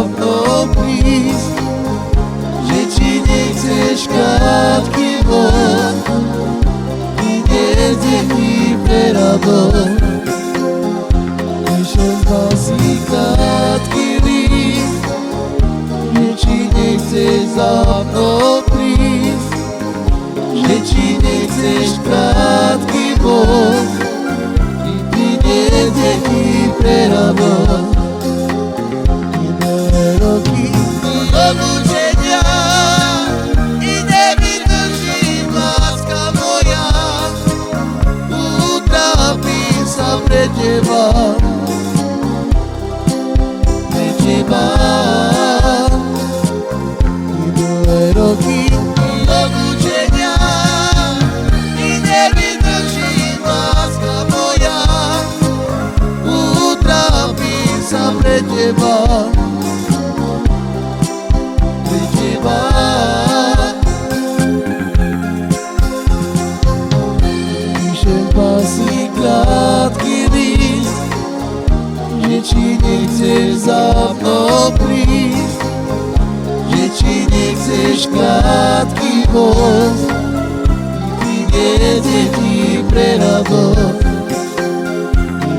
mnou prísť, že či nechceš krátky von, ty nezdechní pre radosť. Píšem si krátky list, že či nechceš za mnou prísť, že či nechceš krátky von, ty nezdechní pre radosť. Roky odlúčenia i nevydržím, láska moja, utrápim sa pre teba, pre teba. Minulé roky odlúčenia i nevydržím, láska moja, utrápim sa pre teba. Píšem si krátky list, že či nechceš za mnou prísť, že či nechceš krátky voz, ty nezdechní pre radosť.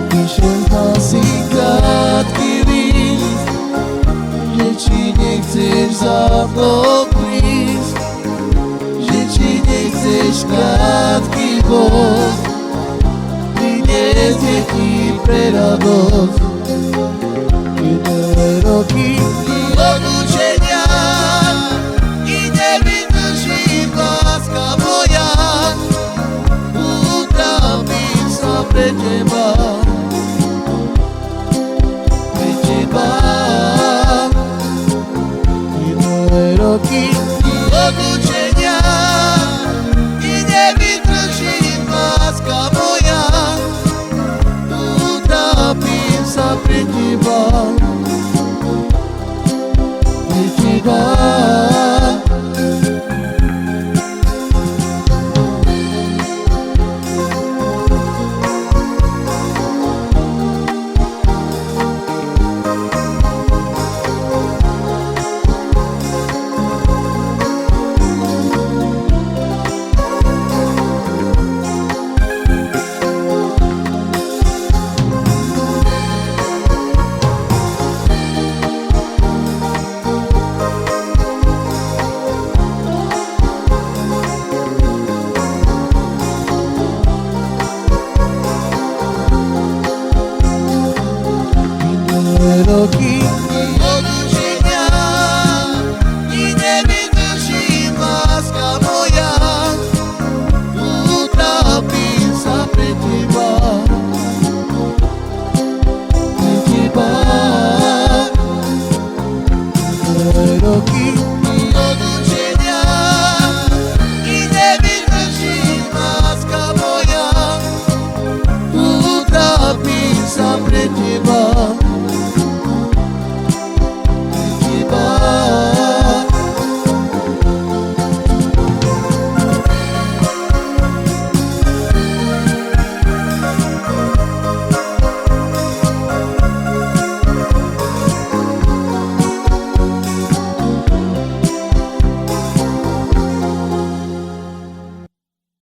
Píšem si krátky list, že či nechceš za mnou prísť, že či nechceš krátky voz, ty nezdechní pre radosť. Minulé roky